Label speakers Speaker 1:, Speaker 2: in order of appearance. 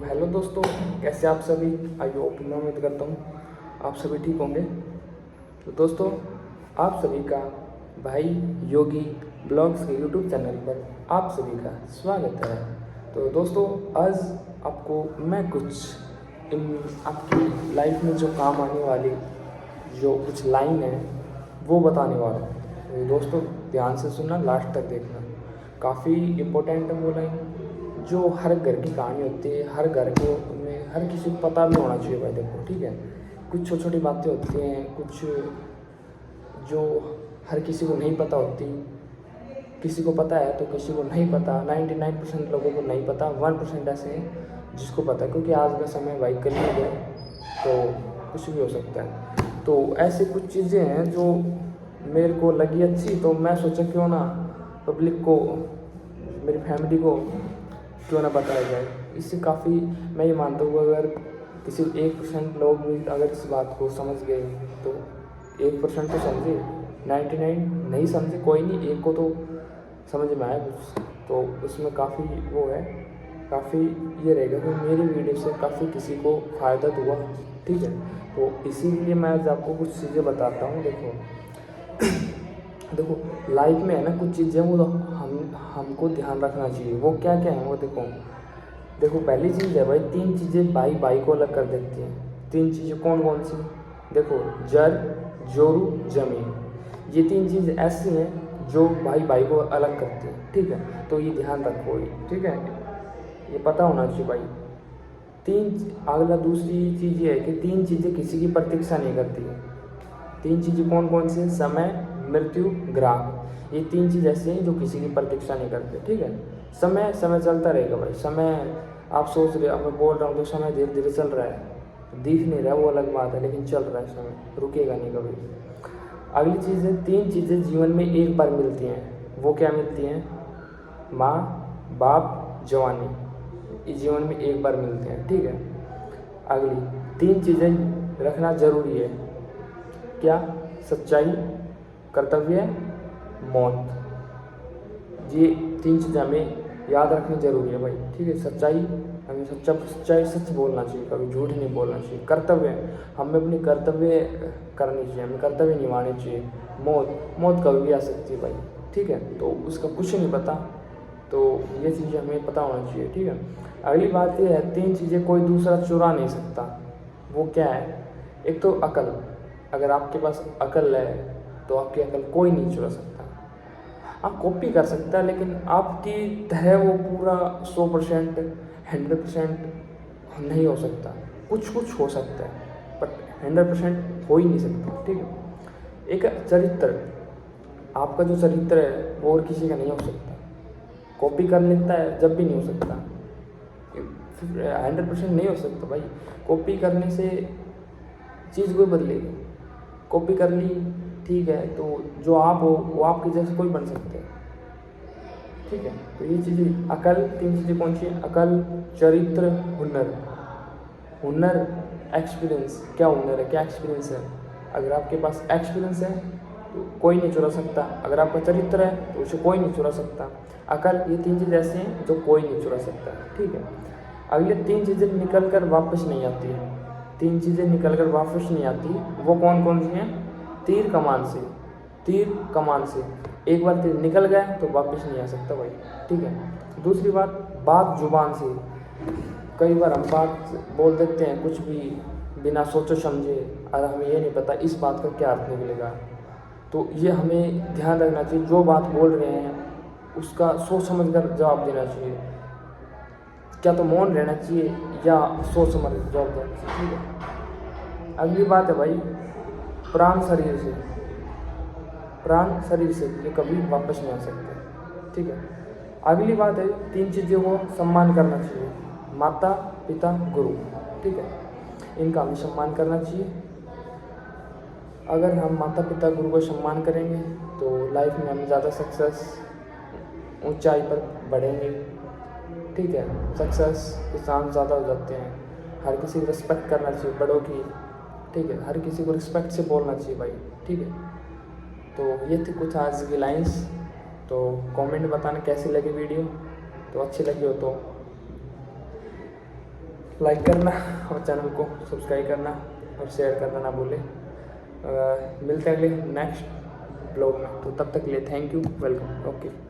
Speaker 1: Hello दोस्तों, कैसे आप सभी। आई होप, मैं उम्मीद करता हूँ आप सभी ठीक होंगे। तो दोस्तों, आप सभी का भाई योगी ब्लॉग्स के यूट्यूब चैनल पर आप सभी का स्वागत है। तो दोस्तों, आज आपको मैं कुछ इन आपकी लाइफ में जो काम आने वाली जो कुछ लाइन है वो बताने वाला हूँ। तो दोस्तों, ध्यान से सुनना, लास्ट तक देखना, काफ़ी इम्पोर्टेंट है वो लाइन जो हर घर की कहानी होती है। हर घर को में हर किसी को पता भी होना चाहिए भाई। देखो, ठीक है, कुछ छोटी छोटी बातें होती हैं, कुछ जो हर किसी को नहीं पता होती। किसी को पता है तो किसी को नहीं पता। 99% लोगों को नहीं पता, 1% ऐसे हैं जिसको पता है, क्योंकि आज का समय भाई कलयुग है तो कुछ भी हो सकता है। तो ऐसे कुछ चीज़ें हैं जो मेरे को लगी अच्छी, तो मैं सोचा क्यों ना पब्लिक को, मेरी फैमिली को क्यों ना बताया जाए। इससे काफ़ी, मैं ये मानता हूँ, अगर किसी 1% लोग भी अगर इस बात को समझ गए तो 1% तो समझे, 99 नहीं समझे कोई नहीं, एक को तो समझ में आया कुछ, तो उसमें काफ़ी वो है, काफ़ी ये रहेगा कि मेरी वीडियो से काफ़ी किसी को फ़ायदा हुआ। ठीक है, तो इसीलिए मैं आज आपको कुछ चीज़ें बताता हूँ। देखो, लाइफ में है ना कुछ चीज़ें वो हमको ध्यान रखना चाहिए। वो क्या क्या है वो देखो, पहली चीज़ है भाई, 3 चीज़ें भाई को अलग कर देती हैं। 3 चीज़ें कौन कौन सी? देखो, जर, जोरू, जमीन, ये 3 चीज़ ऐसी हैं जो भाई को अलग करती हैं। ठीक है, तो ये ध्यान रखो, ठीक है, ये पता होना चाहिए भाई। अगला दूसरी चीज़ ये है कि 3 चीज़ें किसी की प्रतीक्षा नहीं करती है। 3 चीज़ें कौन कौन सी? समय, मृत्यु, ग्राह। ये 3 चीज़ ऐसी हैं जो किसी की प्रतीक्षा नहीं करते। ठीक है, समय चलता रहेगा भाई। समय आप सोच रहे, अब मैं बोल रहा हूँ तो समय धीरे धीरे चल रहा है, दिख नहीं रहा वो अलग बात है, लेकिन चल रहा है, समय रुकेगा नहीं कभी। अगली चीज़ है, 3 चीज़ें जीवन में एक बार मिलती हैं। वो क्या मिलती हैं? माँ, बाप, जवानी, ये जीवन में एक बार मिलते हैं। ठीक है, अगली 3 चीज़ें रखना जरूरी है। क्या? सच्चाई, कर्तव्य, मौत। ये 3 चीज़ें हमें याद रखनी जरूरी है भाई। ठीक है, सच्चाई, हमें सच्चाई सच बोलना चाहिए, कभी झूठ नहीं बोलना चाहिए। कर्तव्य, हमें अपनी कर्तव्य करनी चाहिए, हमें कर्तव्य निभाने चाहिए। मौत कभी भी आ सकती है भाई। ठीक है, तो उसका कुछ नहीं पता, तो ये चीज़ें हमें पता होना चाहिए। ठीक है, अगली बात ये है, 3 चीज़ें कोई दूसरा चुरा नहीं सकता। वो क्या है? एक तो अकल, अगर आपके पास अकल है तो आपकी अकल कोई नहीं चुरा सकता। आप कॉपी कर सकता है, लेकिन आपकी तरह वो पूरा 100%, 100% नहीं हो सकता। कुछ हो सकता है, बट 100% हो ही नहीं सकता। ठीक है, एक चरित्र, आपका जो चरित्र है वो और किसी का नहीं हो सकता। कॉपी कर लेता है जब भी नहीं हो सकता, 100% नहीं हो सकता भाई। कॉपी करने से चीज़ कोई बदलेगी। कॉपी कर ली, ठीक है, तो जो आप हो वो आपके जैसे कोई बन सकते हैं। ठीक है, तो ये चीज़ें, अकल, 3 चीज़ें कौन सी है? अकल, चरित्र, हुनर, एक्सपीरियंस। क्या हुनर है, क्या एक्सपीरियंस है? अगर आपके पास एक्सपीरियंस है तो कोई नहीं चुरा सकता। अगर आपका चरित्र है तो उसे कोई नहीं चुरा सकता। अकल, ये 3 चीज़ ऐसी हैं जो कोई नहीं चुरा सकता। ठीक है, अगले 3 चीज़ें निकल कर वापस नहीं आती है। 3 चीज़ें निकल कर वापस नहीं आती, वो कौन कौन सी हैं? तीर कमान से एक बार तीर निकल गया तो वापस नहीं आ सकता भाई। ठीक है, दूसरी बात जुबान से। कई बार हम बात बोल देते हैं कुछ भी बिना सोचे समझे, और हमें ये नहीं पता इस बात का क्या अर्थ निकलेगा। तो ये हमें ध्यान रखना चाहिए, जो बात बोल रहे हैं उसका सोच समझ कर जवाब देना चाहिए। क्या तो मौन रहना चाहिए या सोच समझ जवाब देना चाहिए। ठीक है, अगली बात है भाई, प्राण शरीर से ये कभी वापस नहीं आ सकते। ठीक है, अगली बात है, 3 चीज़ों को सम्मान करना चाहिए। माता, पिता, गुरु। ठीक है, इनका हमें सम्मान करना चाहिए। अगर हम माता पिता गुरु को सम्मान करेंगे तो लाइफ में हम ज़्यादा सक्सेस, ऊंचाई पर बढ़ेंगे। ठीक है, सक्सेस के चांस ज़्यादा हो जाते हैं। हर किसी को रिस्पेक्ट करना चाहिए, बड़ों की। ठीक है, हर किसी को रिस्पेक्ट से बोलना चाहिए भाई। ठीक है, तो ये थी कुछ आज की लाइंस। तो कमेंट बताना कैसी लगी वीडियो, तो अच्छी लगी हो तो लाइक करना और चैनल को सब्सक्राइब करना और शेयर करना ना भूलें। मिलते हैं अगले नेक्स्ट ब्लॉग में, तो तब तक के लिए थैंक यू, वेलकम, ओके।